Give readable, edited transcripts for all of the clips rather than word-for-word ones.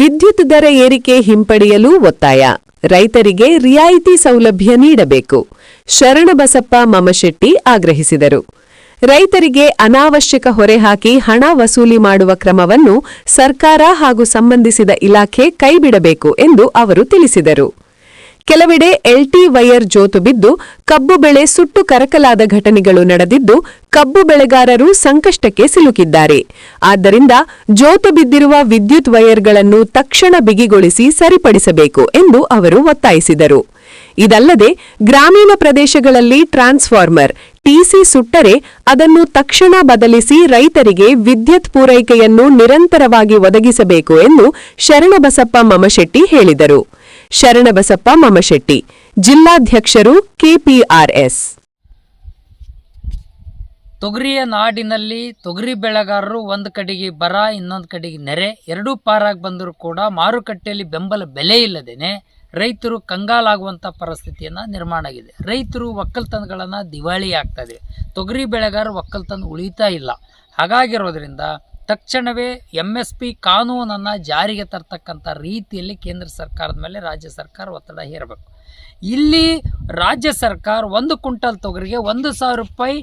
ವಿದ್ಯುತ್ ದರ ಏರಿಕೆ ಹಿಂಪಡೆಯಲು ಒತ್ತಾಯ. ರೈತರಿಗೆ ರಿಯಾಯಿತಿ ಸೌಲಭ್ಯ ನೀಡಬೇಕು. ಶರಣಬಸಪ್ಪ ಮಮಶೆಟ್ಟಿ ಆಗ್ರಹಿಸಿದರು. ರೈತರಿಗೆ ಅನಾವಶ್ಯಕ ಹೊರೆ ಹಾಕಿ ಹಣ ವಸೂಲಿ ಮಾಡುವ ಕ್ರಮವನ್ನು ಸರ್ಕಾರ ಹಾಗೂ ಸಂಬಂಧಿಸಿದ ಇಲಾಖೆ ಕೈಬಿಡಬೇಕು ಎಂದು ಅವರು ತಿಳಿಸಿದರು. ಕೆಲವೆಡೆ ಎಲ್ಟಿ ವೈರ್ ಜೋತು ಬಿದ್ದು ಕಬ್ಬು ಬೆಳೆ ಸುಟ್ಟು ಕರಕಲಾದ ಘಟನೆಗಳು ನಡೆದಿದ್ದು, ಕಬ್ಬು ಬೆಳೆಗಾರರು ಸಂಕಷ್ಟಕ್ಕೆ ಸಿಲುಕಿದ್ದಾರೆ. ಆದ್ದರಿಂದ ಜೋತು ಬಿದ್ದಿರುವ ವಿದ್ಯುತ್ ವೈರ್ಗಳನ್ನು ತಕ್ಷಣ ಬಿಗಿಗೊಳಿಸಿ ಸರಿಪಡಿಸಬೇಕು ಎಂದು ಅವರು ಒತ್ತಾಯಿಸಿದರು. ಇದಲ್ಲದೆ ಗ್ರಾಮೀಣ ಪ್ರದೇಶಗಳಲ್ಲಿ ಟ್ರಾನ್ಸ್ಫಾರ್ಮರ್ ಟಿಸಿ ಸುಟ್ಟರೆ ಅದನ್ನು ತಕ್ಷಣ ಬದಲಿಸಿ ರೈತರಿಗೆ ವಿದ್ಯುತ್ ಪೂರೈಕೆಯನ್ನು ನಿರಂತರವಾಗಿ ಒದಗಿಸಬೇಕು ಎಂದು ಶರಣಬಸಪ್ಪ ಮಮಶೆಟ್ಟಿ ಹೇಳಿದರು. ಶರಣಬಸಪ್ಪ ಮಮಶೆಟ್ಟಿ, ಜಿಲ್ಲಾಧ್ಯಕ್ಷರು, ಕೆಪಿಆರ್ಎಸ್. ತೊಗರಿಯ ನಾಡಿನಲ್ಲಿ ತೊಗರಿ ಬೆಳೆಗಾರರು ಒಂದು ಕಡೆಗೆ ಬರ, ಇನ್ನೊಂದು ಕಡೆಗೆ ನೆರೆ, ಎರಡೂ ಪಾರಾಗಿ ಬಂದರೂ ಕೂಡ ಮಾರುಕಟ್ಟೆಯಲ್ಲಿ ಬೆಂಬಲ ಬೆಲೆ ಇಲ್ಲದೇನೆ ರೈತರು ಕಂಗಾಲಾಗುವಂಥ ಪರಿಸ್ಥಿತಿಯನ್ನು ನಿರ್ಮಾಣ ಆಗಿದೆ. ರೈತರು ಒಕ್ಕಲ್ತನಗಳನ್ನು ದಿವಾಳಿ ಆಗ್ತಾ ಇದೆ. ತೊಗರಿ ಬೆಳೆಗಾರ ಒಕ್ಕಲ್ತನ ಉಳಿತಾ ಇಲ್ಲ. ಹಾಗಾಗಿರೋದ್ರಿಂದ ತಕ್ಷಣವೇ MSP ಕಾನೂನನ್ನು ಜಾರಿಗೆ ತರ್ತಕ್ಕಂಥ ರೀತಿಯಲ್ಲಿ ಕೇಂದ್ರ ಸರ್ಕಾರದ ಮೇಲೆ ರಾಜ್ಯ ಸರ್ಕಾರ ಒತ್ತಡ ಹೇರಬೇಕು. ಇಲ್ಲಿ ರಾಜ್ಯ ಸರ್ಕಾರ 1 ಕ್ವಿಂಟಲ್ ತೊಗರಿಗೆ 1,000 ರೂಪಾಯಿ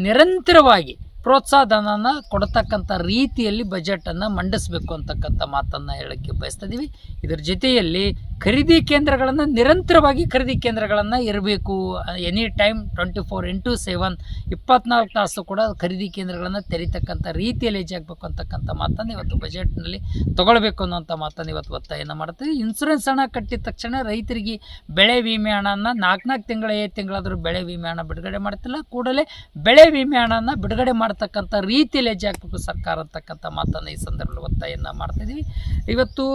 ನಿರಂತರವಾಗಿ ಪ್ರೋತ್ಸಾಹಧನನ ಕೊಡ್ತಕ್ಕಂಥ ರೀತಿಯಲ್ಲಿ ಬಜೆಟನ್ನು ಮಂಡಿಸಬೇಕು ಅಂತಕ್ಕಂಥ ಮಾತನ್ನು ಹೇಳೋಕ್ಕೆ ಬಯಸ್ತಿದ್ದೀವಿ. ಇದರ ಜೊತೆಯಲ್ಲಿ ಖರೀದಿ ಕೇಂದ್ರಗಳನ್ನು ನಿರಂತರವಾಗಿ ಖರೀದಿ ಕೇಂದ್ರಗಳನ್ನು ಇರಬೇಕು. ಎನಿ ಟೈಮ್ 24x7 24 ತಾಸು ಕೂಡ ಖರೀದಿ ಕೇಂದ್ರಗಳನ್ನು ತೆರೀತಕ್ಕಂಥ ರೀತಿಯಲ್ಲಿ ಹೆಜ್ಜೆಯಾಗಬೇಕು ಅಂತಕ್ಕಂಥ ಮಾತನ್ನು ಇವತ್ತು ಬಜೆಟ್ನಲ್ಲಿ ತೊಗೊಳ್ಬೇಕು ಅನ್ನೋಂಥ ಮಾತನ್ನು ಇವತ್ತು ಒತ್ತಾಯನ ಮಾಡ್ತೀವಿ. ಇನ್ಸೂರೆನ್ಸ್ ಹಣ ಕಟ್ಟಿದ ತಕ್ಷಣ ರೈತರಿಗೆ ಬೆಳೆ ವಿಮೆ ಹಣನ 4 ತಿಂಗಳ 5 ತಿಂಗಳಾದರೂ ಬೆಳೆ ವಿಮೆ ಹಣ ಬಿಡುಗಡೆ ಮಾಡ್ತಿಲ್ಲ. ಕೂಡಲೇ ಬೆಳೆ ವಿಮೆ ಹಣನ ಬಿಡುಗಡೆ ಮಾಡ್ತಕ್ಕಂಥ ರೀತಿಯಲ್ಲಿ ಹೆಜ್ಜೆ ಹಾಕಬೇಕು ಸರ್ಕಾರ ಅಂತಕ್ಕಂಥ ಮಾತನ್ನು ಈ ಸಂದರ್ಭದಲ್ಲಿ ಒತ್ತಾಯನ ಮಾಡ್ತಿದ್ದೀವಿ. ಇವತ್ತು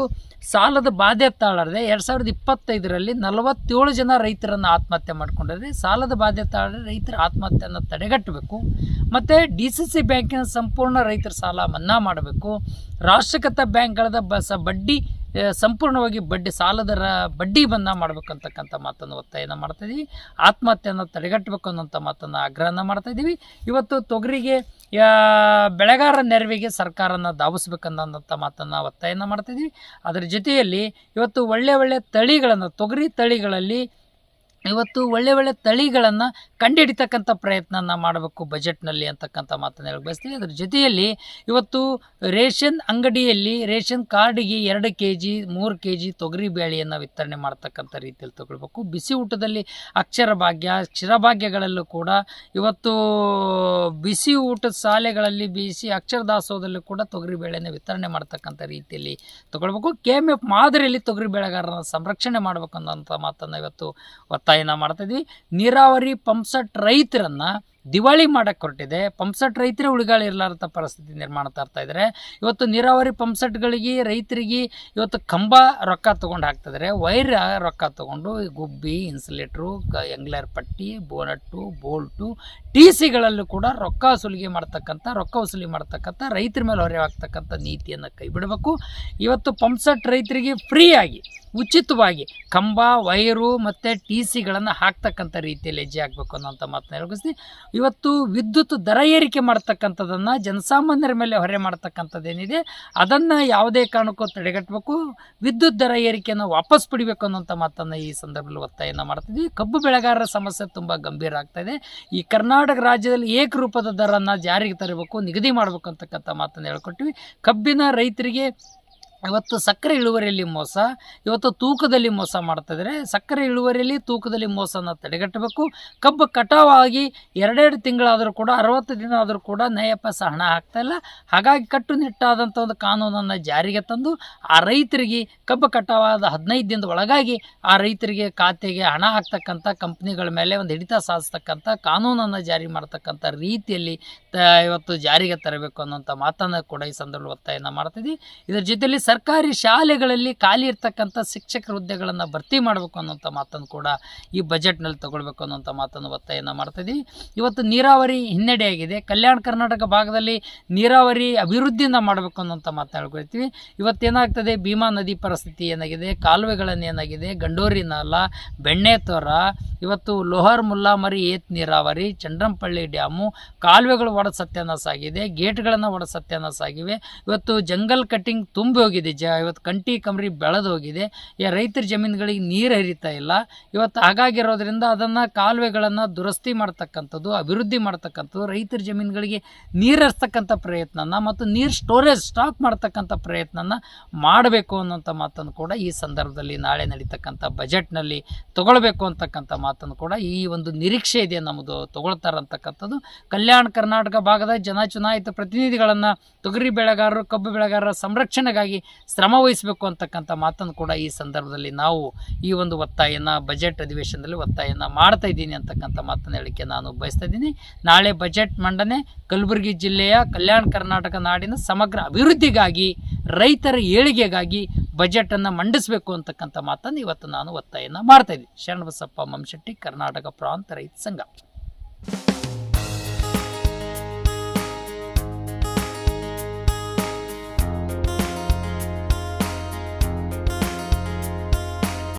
ಸಾಲದ ಬಾಧೆ ತಾಳದೆ 2025ರಲ್ಲಿ 47 ಜನ ರೈತರನ್ನು ಆತ್ಮಹತ್ಯೆ ಮಾಡ್ಕೊಂಡಿದ್ದಾರೆ. ಸಾಲದ ಬಾಧೆ ತಾಳದೆ ರೈತರ ಆತ್ಮಹತ್ಯೆಯನ್ನು ತಡೆಗಟ್ಟಬೇಕು. ಮತ್ತು DCC ಬ್ಯಾಂಕಿನ ಸಂಪೂರ್ಣ ರೈತರ ಸಾಲ ಮನ್ನಾ ಮಾಡಬೇಕು. ರಾಷ್ಟ್ರೀಕೃತ ಬ್ಯಾಂಕ್ಗಳದ ಬಡ್ಡಿ ಸಂಪೂರ್ಣವಾಗಿ ಸಾಲದ ಬಡ್ಡಿ ಮನ್ನಾ ಮಾಡಬೇಕಂತಕ್ಕಂಥ ಮಾತನ್ನು ಒತ್ತಾಯನ ಮಾಡ್ತಾಯಿದ್ದೀವಿ. ಆತ್ಮಹತ್ಯೆಯನ್ನು ತಡೆಗಟ್ಟಬೇಕು ಅನ್ನೋಂಥ ಮಾತನ್ನು ಆಗ್ರಹನ ಮಾಡ್ತಾಯಿದ್ದೀವಿ. ಇವತ್ತು ತೊಗರಿಗೆ ಬೆಳೆಗಾರರ ನೆರವಿಗೆ ಸರ್ಕಾರನ ಧಾವಿಸ್ಬೇಕನ್ನೋಂಥ ಮಾತನ್ನು ಒತ್ತಾಯನ ಮಾಡ್ತಾಯಿದ್ದೀವಿ. ಅದರ ಜೊತೆಯಲ್ಲಿ ಇವತ್ತು ಒಳ್ಳೆ ತಳಿಗಳನ್ನು, ತೊಗರಿ ತಳಿಗಳಲ್ಲಿ ಇವತ್ತು ಒಳ್ಳೆ ತಳಿಗಳನ್ನು ಕಂಡುಹಿಡಿತಕ್ಕಂಥ ಪ್ರಯತ್ನನ ಮಾಡಬೇಕು ಬಜೆಟ್ನಲ್ಲಿ ಅಂತಕ್ಕಂಥ ಮಾತನ್ನು ಹೇಳಕ್ಕೆ ಬಯಸ್ತೀವಿ. ಅದರ ಜೊತೆಯಲ್ಲಿ ಇವತ್ತು ರೇಷನ್ ಅಂಗಡಿಯಲ್ಲಿ ರೇಷನ್ ಕಾರ್ಡಿಗೆ 2 kg 3 kg ತೊಗರಿ ಬೇಳೆಯನ್ನು ವಿತರಣೆ ಮಾಡ್ತಕ್ಕಂಥ ರೀತಿಯಲ್ಲಿ ತಗೊಳ್ಬೇಕು. ಬಿಸಿ ಊಟದಲ್ಲಿ ಅಕ್ಷರ ಭಾಗ್ಯ, ಕ್ಷೀರಭಾಗ್ಯಗಳಲ್ಲೂ ಕೂಡ ಇವತ್ತು ಬಿಸಿ ಊಟದ ಶಾಲೆಗಳಲ್ಲಿ ಬಿಸಿ ಅಕ್ಷರ ದಾಸೋಹದಲ್ಲೂ ಕೂಡ ತೊಗರಿ ಬೇಳೆಯನ್ನು ವಿತರಣೆ ಮಾಡ್ತಕ್ಕಂಥ ರೀತಿಯಲ್ಲಿ ತಗೊಳ್ಬೇಕು. KMF ಮಾದರಿಯಲ್ಲಿ ತೊಗರಿ ಬೆಳೆಗಾರರನ್ನು ಸಂರಕ್ಷಣೆ ಮಾಡಬೇಕು ಅನ್ನೋಂಥ ಮಾತನ್ನು ಇವತ್ತು ಒತ್ತಾಯನ ಮಾಡ್ತಾಯಿದ್ವಿ. ನೀರಾವರಿ ಪಂಪ್ಸೆಟ್ ರೈತರನ್ನು ದಿವಾಳಿ ಮಾಡಕ್ಕೆ ಹೊರಟಿದೆ. ಪಂಪ್ಸೆಟ್ ರೈತರೇ ಉಳಿಗಾಳಿ ಇರಲಾರಂಥ ಪರಿಸ್ಥಿತಿ ನಿರ್ಮಾಣ ತರ್ತಾ ಇದ್ದಾರೆ. ಇವತ್ತು ನೀರಾವರಿ ಪಂಪ್ಸೆಟ್ಗಳಿಗೆ ರೈತರಿಗೆ ಇವತ್ತು ಕಂಬ ರೊಕ್ಕ ತೊಗೊಂಡು ಹಾಕ್ತಿದ್ದಾರೆ, ವೈರ್ ರೊಕ್ಕ ತೊಗೊಂಡು ಗುಬ್ಬಿ, ಇನ್ಸುಲೇಟ್ರು, ಎಂಗ್ಲರ್ ಪಟ್ಟಿ, ಬೋನಟ್ಟು, ಬೋಲ್ಟು, TCಗಳಲ್ಲೂ ಕೂಡ ರೊಕ್ಕ ವಸೂಲಿ ಮಾಡ್ತಕ್ಕಂಥ ರೈತರ ಮೇಲೆ ಹೊರೆ ಹಾಕ್ತಕ್ಕಂಥ ನೀತಿಯನ್ನು ಕೈಬಿಡಬೇಕು. ಇವತ್ತು ಪಂಪ್ಸೆಟ್ ರೈತರಿಗೆ ಫ್ರೀಯಾಗಿ ಉಚಿತವಾಗಿ ಕಂಬ, ವೈರು ಮತ್ತು TCಗಳನ್ನು ಹಾಕ್ತಕ್ಕಂಥ ರೀತಿಯಲ್ಲಿ ಹೆಜ್ಜೆ ಹಾಕಬೇಕು ಅನ್ನೋಂಥ ಮಾತನ್ನ ಹೇಳ್ಕೊಸ್ತೀವಿ. ಇವತ್ತು ವಿದ್ಯುತ್ ದರ ಏರಿಕೆ ಮಾಡ್ತಕ್ಕಂಥದ್ದನ್ನು ಜನಸಾಮಾನ್ಯರ ಮೇಲೆ ಹೊರೆ ಮಾಡ್ತಕ್ಕಂಥದ್ದೇನಿದೆ ಅದನ್ನು ಯಾವುದೇ ಕಾರಣಕ್ಕೂ ತಡೆಗಟ್ಟಬೇಕು. ವಿದ್ಯುತ್ ದರ ಏರಿಕೆಯನ್ನು ವಾಪಸ್ ಪಡಿಬೇಕು ಅನ್ನೋಂಥ ಮಾತನ್ನು ಈ ಸಂದರ್ಭದಲ್ಲಿ ಒತ್ತಾಯನ ಮಾಡ್ತಿದ್ವಿ. ಕಬ್ಬು ಬೆಳೆಗಾರರ ಸಮಸ್ಯೆ ತುಂಬ ಗಂಭೀರ ಆಗ್ತಾಯಿದೆ. ಈ ಕರ್ನಾಟಕ ರಾಜ್ಯದಲ್ಲಿ ಏಕರೂಪದ ದರನ್ನು ಜಾರಿಗೆ ತರಬೇಕು, ನಿಗದಿ ಮಾಡಬೇಕು ಅಂತಕ್ಕಂಥ ಮಾತನ್ನು ಹೇಳ್ಕೊಟ್ಟಿವಿ. ಕಬ್ಬಿನ ರೈತರಿಗೆ ಇವತ್ತು ಸಕ್ಕರೆ ಇಳುವರಿಯಲ್ಲಿ ಮೋಸ, ಇವತ್ತು ತೂಕದಲ್ಲಿ ಮೋಸ ಮಾಡ್ತಾಯಿದ್ದಾರೆ. ಸಕ್ಕರೆ ಇಳುವರಿಯಲ್ಲಿ ತೂಕದಲ್ಲಿ ಮೋಸನ ತಡೆಗಟ್ಟಬೇಕು. ಕಬ್ಬು ಕಟಾವಾಗಿ 2 ತಿಂಗಳಾದರೂ ಕೂಡ 60 ದಿನ ಆದರೂ ಕೂಡ ನಯ ಪೈಸೆ ಹಣ ಆಗ್ತಾಯಿಲ್ಲ. ಹಾಗಾಗಿ ಕಟ್ಟುನಿಟ್ಟಾದಂಥ ಒಂದು ಕಾನೂನನ್ನು ಜಾರಿಗೆ ತಂದು ಆ ರೈತರಿಗೆ ಕಬ್ಬು ಕಟಾವಾದ 15 ದಿನದ ಒಳಗಾಗಿ ಆ ರೈತರಿಗೆ ಖಾತೆಗೆ ಹಣ ಹಾಕ್ತಕ್ಕಂಥ ಕಂಪ್ನಿಗಳ ಮೇಲೆ ಒಂದು ಹಿಡಿತ ಸಾಧಿಸ್ತಕ್ಕಂಥ ಕಾನೂನನ್ನು ಜಾರಿ ಮಾಡ್ತಕ್ಕಂಥ ರೀತಿಯಲ್ಲಿ ಇವತ್ತು ಜಾರಿಗೆ ತರಬೇಕು ಅನ್ನೋಂಥ ಮಾತನ್ನು ಕೂಡ ಈ ಸಂದರ್ಭದಲ್ಲಿ ಒತ್ತಾಯನ ಮಾಡ್ತಿದ್ವಿ. ಇದರ ಜೊತೆಯಲ್ಲಿ ಸರ್ಕಾರಿ ಶಾಲೆಗಳಲ್ಲಿ ಖಾಲಿ ಇರ್ತಕ್ಕಂಥ ಶಿಕ್ಷಕರ ಹುದ್ದೆಗಳನ್ನು ಭರ್ತಿ ಮಾಡಬೇಕು ಅನ್ನೋಂಥ ಮಾತನ್ನು ಕೂಡ ಈ ಬಜೆಟ್ನಲ್ಲಿ ತಗೊಳ್ಬೇಕು ಅನ್ನೋಂಥ ಮಾತನ್ನು ಒತ್ತಾಯನ ಮಾಡ್ತಾಯಿದ್ದೀವಿ. ಇವತ್ತು ನೀರಾವರಿ ಹಿನ್ನಡೆಯಾಗಿದೆ. ಕಲ್ಯಾಣ ಕರ್ನಾಟಕ ಭಾಗದಲ್ಲಿ ನೀರಾವರಿ ಅಭಿವೃದ್ಧಿಯನ್ನು ಮಾಡಬೇಕು ಅನ್ನೋಂಥ ಮಾತನ್ನು ಹೇಳ್ಕೊಳ್ತೀವಿ. ಇವತ್ತೇನಾಗ್ತದೆ, ಭೀಮಾ ನದಿ ಪರಿಸ್ಥಿತಿ ಏನಾಗಿದೆ, ಕಾಲುವೆಗಳನ್ನು ಏನಾಗಿದೆ, ಗಂಡೋರಿ ನಾಲ, ಬೆಣ್ಣೆತೋರ, ಇವತ್ತು ಲೋಹರ್ ಮುಲ್ಲಾಮರಿ ಏತ್ ನೀರಾವರಿ, ಚಂಡ್ರಂಪಳ್ಳಿ ಡ್ಯಾಮು, ಕಾಲುವೆಗಳು ಒಡೆದ ಸತ್ಯಾನಾಶ ಆಗಿದೆ, ಗೇಟ್ಗಳನ್ನು ಒಡೆದ ಸತ್ಯಾನಾಶ ಆಗಿವೆ. ಇವತ್ತು ಜಂಗಲ್ ಕಟ್ಟಿಂಗ್ ತುಂಬಿ ಹೋಗಿದೆ, ಇವತ್ತು ಕಂಟಿ ಕಮರಿ ಬೆಳೆದು ಹೋಗಿದೆ. ರೈತರ ಜಮೀನುಗಳಿಗೆ ನೀರು ಹರಿತಾ ಇಲ್ಲ. ಇವತ್ತು ಹಾಗಾಗಿರೋದ್ರಿಂದ ಅದನ್ನು ಕಾಲುವೆಗಳನ್ನು ದುರಸ್ತಿ ಮಾಡ್ತಕ್ಕಂಥದ್ದು, ಅಭಿವೃದ್ಧಿ ಮಾಡ್ತಕ್ಕಂಥದ್ದು, ರೈತರ ಜಮೀನುಗಳಿಗೆ ನೀರು ಹರಿಸ್ತಕ್ಕಂಥ ಪ್ರಯತ್ನನ ಮತ್ತು ನೀರು ಸ್ಟಾಕ್ ಮಾಡ್ತಕ್ಕಂಥ ಪ್ರಯತ್ನನ ಮಾಡಬೇಕು ಅನ್ನೋಂಥ ಮಾತನ್ನು ಕೂಡ ಈ ಸಂದರ್ಭದಲ್ಲಿ ನಾಳೆ ನಡೀತಕ್ಕಂಥ ಬಜೆಟ್ನಲ್ಲಿ ತಗೊಳ್ಬೇಕು ಅಂತಕ್ಕಂಥ ಮಾತನ್ನು ಕೂಡ ಈ ಒಂದು ನಿರೀಕ್ಷೆ ಇದೆ ನಮ್ಮದು, ತಗೊಳ್ತಾರಂತಕ್ಕಂಥದ್ದು. ಕಲ್ಯಾಣ ಕರ್ನಾಟಕ ಭಾಗದ ಚುನಾಯಿತ ಪ್ರತಿನಿಧಿಗಳನ್ನು ತೊಗರಿ ಬೆಳೆಗಾರರು, ಕಬ್ಬು ಬೆಳೆಗಾರರ ಸಂರಕ್ಷಣೆಗಾಗಿ ಶ್ರಮ ವಹಿಸಬೇಕು ಅಂತಕ್ಕಂಥ ಮಾತನ್ನು ಕೂಡ ಈ ಸಂದರ್ಭದಲ್ಲಿ ನಾವು ಈ ಒಂದು ಒತ್ತಾಯನ ಬಜೆಟ್ ಅಧಿವೇಶನದಲ್ಲಿ ಒತ್ತಾಯನ ಮಾಡ್ತಾ ಇದ್ದೀನಿ ಅಂತಕ್ಕಂಥ ಮಾತನ್ನು ಹೇಳಿಕೆ ನಾನು ಬಯಸ್ತಾ ಇದ್ದೀನಿ. ನಾಳೆ ಬಜೆಟ್ ಮಂಡನೆ ಕಲಬುರಗಿ ಜಿಲ್ಲೆಯ ಕಲ್ಯಾಣ ಕರ್ನಾಟಕ ನಾಡಿನ ಸಮಗ್ರ ಅಭಿವೃದ್ಧಿಗಾಗಿ, ರೈತರ ಏಳಿಗೆಗಾಗಿ ಬಜೆಟನ್ನು ಮಂಡಿಸಬೇಕು ಅಂತಕ್ಕಂಥ ಮಾತನ್ನು ಇವತ್ತು ನಾನು ಒತ್ತಾಯನ ಮಾಡ್ತಾ ಇದ್ದೀನಿ. ಶರಣಬಸಪ್ಪ ಮಮ್ಮಶೆಟ್ಟಿ, ಕರ್ನಾಟಕ ಪ್ರಾಂತ ರೈತ ಸಂಘ.